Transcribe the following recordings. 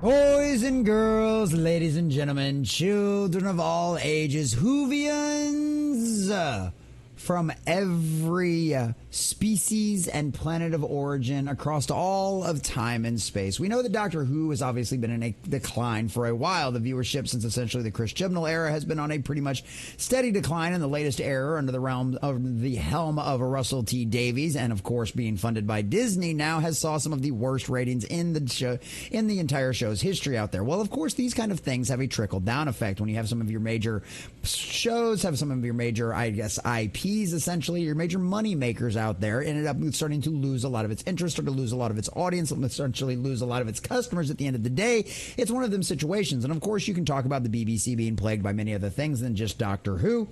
Boys and girls, ladies and gentlemen, children of all ages, Whovians from every species and planet of origin across all of time and space. We know that Doctor Who has obviously been in a decline for a while. The viewership since essentially the Chris Chibnall era has been on a pretty much steady decline, in the latest era under the realm of the helm of Russell T Davies, and of course being funded by Disney now, has saw some of the worst ratings in the show, in the entire show's history out there. Well, of course, these kind of things have a trickle down effect when you have some of your major shows, have some of your major, I guess, IPs, essentially your major money makers out there, ended up starting to lose a lot of its interest, or to lose a lot of its audience, and essentially lose a lot of its customers. At the end of the day, it's one of them situations. And of course, you can talk about the BBC being plagued by many other things than just Doctor Who.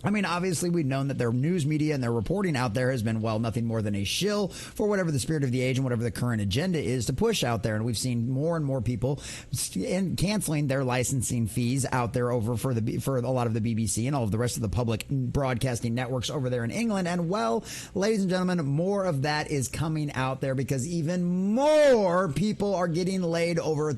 I mean, obviously, we've known that their news media and their reporting out there has been, well, nothing more than a shill for whatever the spirit of the age and whatever the current agenda is to push out there. And we've seen more and more people canceling their licensing fees out there over for a lot of the BBC and all of the rest of the public broadcasting networks over there in England. And, well, ladies and gentlemen, more of that is coming out there because even more people are getting laid off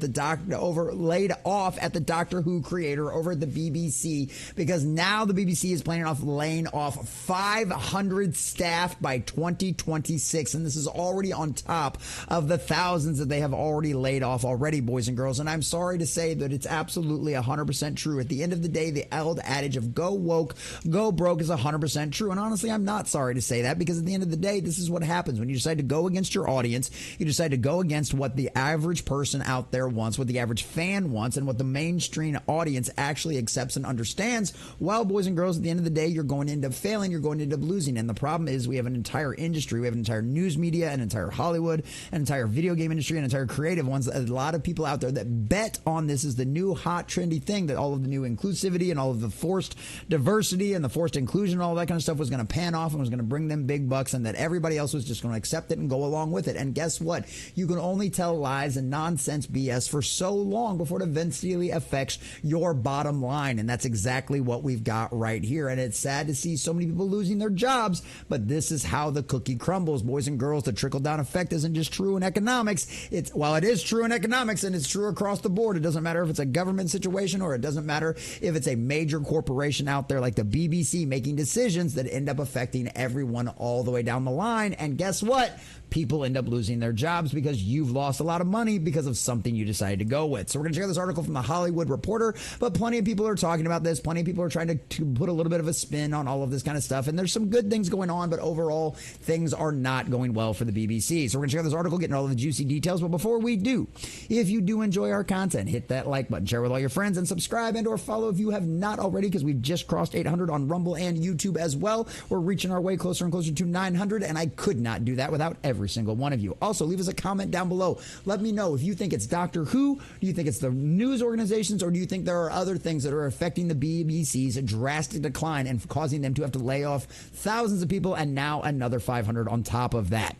at the Doctor Who creator over at the BBC, because now the BBC is planning off laying off 500 staff by 2026, and this is already on top of the thousands that they have already laid off already, boys and girls. And I'm sorry to say that it's absolutely 100% true. At the end of the day, the old adage of go woke, go broke is 100% true. And honestly, I'm not sorry to say that, because at the end of the day, this is what happens when you decide to go against your audience. You decide to go against what the average person out there wants, what the average fan wants, and what the mainstream audience actually accepts and understands. Well, boys and girls, at the end of the day, you're going to end up failing, you're going to end up losing. And the problem is, we have an entire industry, we have an entire news media, an entire Hollywood, an entire video game industry, an entire creative ones, a lot of people out there that bet on this as the new hot trendy thing, that all of the new inclusivity and all of the forced diversity and the forced inclusion and all that kind of stuff was going to pan off and was going to bring them big bucks, and that everybody else was just going to accept it and go along with it. And guess what? You can only tell lies and nonsense BS for so long before it eventually affects your bottom line. And that's exactly what we've got right here. And it's sad to see so many people losing their jobs, but this is how the cookie crumbles, boys and girls. The trickle-down effect isn't just true in economics. While it is true in economics, and it's true across the board. It doesn't matter if it's a government situation, or it doesn't matter if it's a major corporation out there like the BBC making decisions that end up affecting everyone all the way down the line. And guess what? People end up losing their jobs because you've lost a lot of money because of something you decided to go with. So we're going to check out this article from the Hollywood Reporter, but plenty of people are talking about this. Plenty of people are trying to put a little bit of a spin on all of this kind of stuff. And there's some good things going on, but overall, things are not going well for the BBC. So we're going to check out this article, getting all of the juicy details. But before we do, if you do enjoy our content, hit that like button, share with all your friends, and subscribe and or follow if you have not already, because we've just crossed 800 on Rumble and YouTube as well. We're reaching our way closer and closer to 900, and I could not do that without every single one of you. Also, leave us a comment down below. Let me know if you think it's Doctor Who, do you think it's the news organizations, or do you think there are other things that are affecting the BBC's drastic decline and causing them to have to lay off thousands of people, and now another 500 on top of that.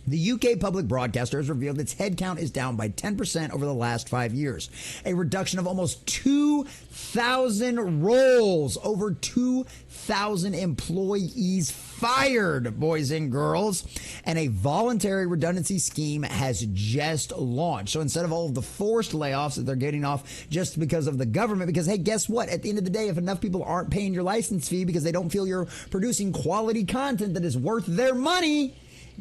The UK public broadcaster has revealed its headcount is down by 10% over the last 5 years, a reduction of almost 2,000 roles, over 2,000 employees fired, boys and girls, and a voluntary redundancy scheme has just launched. So instead of all of the forced layoffs that they're getting off just because of the government, because hey, guess what? At the end of the day, if enough people aren't paying your license fee because they don't feel you're producing quality content that is worth their money,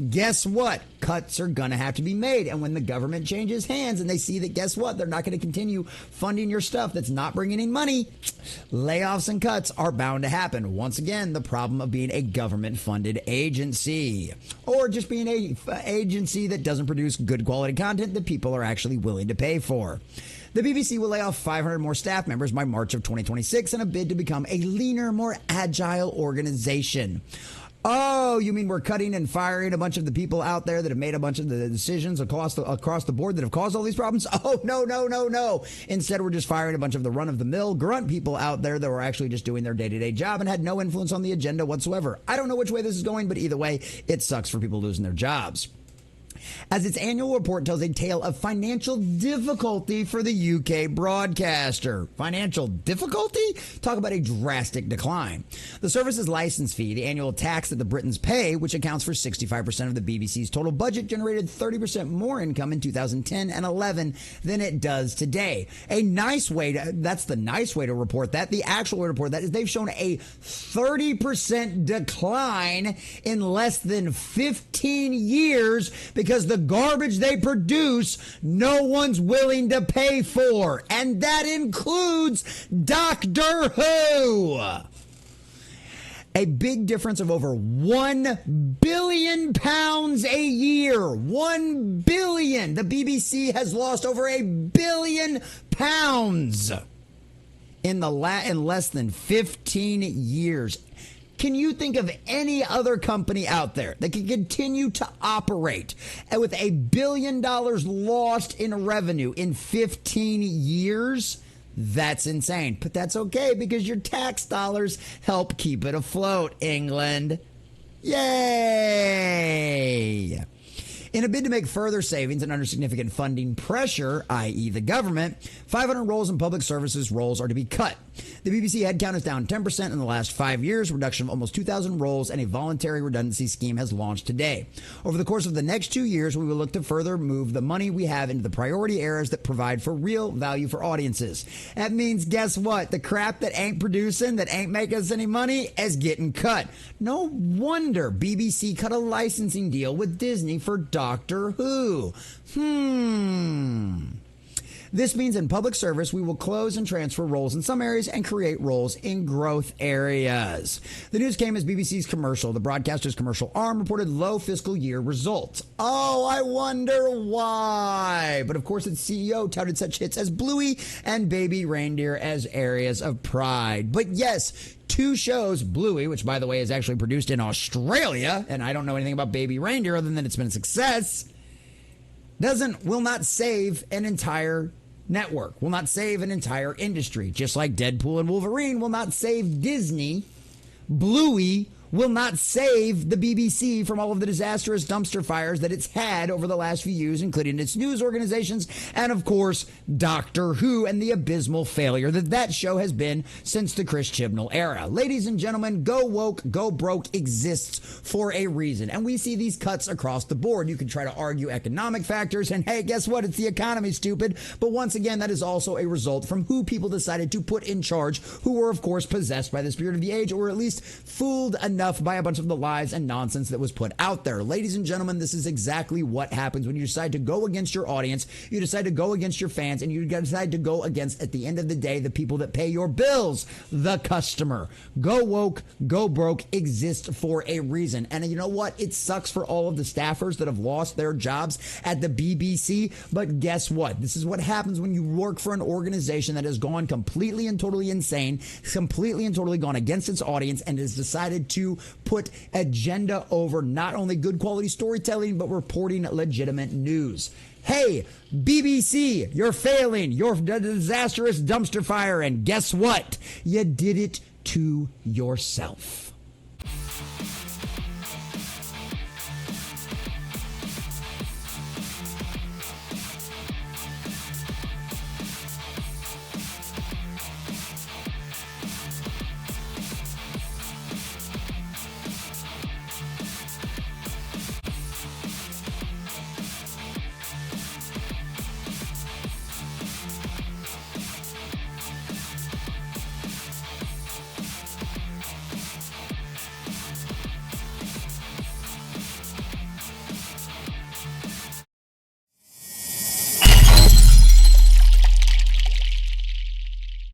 guess what? Cuts are going to have to be made. And when the government changes hands and they see that, guess what? They're not going to continue funding your stuff that's not bringing in money, layoffs and cuts are bound to happen. Once again, the problem of being a government-funded agency, or just being an agency that doesn't produce good quality content that people are actually willing to pay for. The BBC will lay off 500 more staff members by March of 2026 in a bid to become a leaner, more agile organization. Oh, you mean we're cutting and firing a bunch of the people out there that have made a bunch of the decisions across the board that have caused all these problems? Oh, no. Instead, we're just firing a bunch of the run-of-the-mill grunt people out there that were actually just doing their day-to-day job and had no influence on the agenda whatsoever. I don't know which way this is going, but either way, it sucks for people losing their jobs. as its annual report tells a tale of financial difficulty for the UK broadcaster. Financial difficulty? Talk about a drastic decline. The service's license fee, the annual tax that the Britons pay, which accounts for 65% of the BBC's total budget, generated 30% more income in 2010 and 11 than it does today. That's the nice way to report that. The actual way to report that is they've shown a 30% decline in less than 15 years because the garbage they produce, no one's willing to pay for. And that includes Doctor Who. A big difference of over £1 billion a year. £1 billion. The BBC has lost over £1 billion in less than 15 years. Can you think of any other company out there that can continue to operate with $1 billion lost in revenue in 15 years? That's insane. But that's okay because your tax dollars help keep it afloat, England. Yay! In a bid to make further savings and under significant funding pressure, i.e. the government, 500 roles in public services roles are to be cut. The BBC headcount is down 10% in the last 5 years, reduction of almost 2,000 roles, and a voluntary redundancy scheme has launched today. Over the course of the next 2 years, we will look to further move the money we have into the priority areas that provide for real value for audiences. That means, guess what? The crap that ain't producing, that ain't making us any money, is getting cut. No wonder BBC cut a licensing deal with Disney for Doctor Who. This means in public service, we will close and transfer roles in some areas and create roles in growth areas. The news came as BBC's commercial, the broadcaster's commercial arm, reported low fiscal year results. Oh, I wonder why. But of course, its CEO touted such hits as Bluey and Baby Reindeer as areas of pride. But yes, 2 shows, Bluey, which by the way is actually produced in Australia, and I don't know anything about Baby Reindeer other than it's been a success, will not save an entire network, will not save an entire industry. Just like Deadpool and Wolverine will not save Disney, Bluey will not save the BBC from all of the disastrous dumpster fires that it's had over the last few years, including its news organizations, and of course, Doctor Who and the abysmal failure that show has been since the Chris Chibnall era. Ladies and gentlemen, go woke, go broke exists for a reason, and we see these cuts across the board. You can try to argue economic factors, and hey, guess what? It's the economy, stupid. But once again, that is also a result from who people decided to put in charge, who were, of course, possessed by the spirit of the age, or at least fooled enough by a bunch of the lies and nonsense that was put out there. Ladies and gentlemen, this is exactly what happens when you decide to go against your audience, you decide to go against your fans, and you decide to go against, at the end of the day, the people that pay your bills, the customer. Go woke, go broke exists for a reason. And you know what? It sucks for all of the staffers that have lost their jobs at the BBC, but guess what? This is what happens when you work for an organization that has gone completely and totally insane, completely and totally gone against its audience, and has decided to put agenda over not only good quality storytelling, but reporting legitimate news. Hey, BBC, you're failing. You're a disastrous dumpster fire. And guess what? You did it to yourself.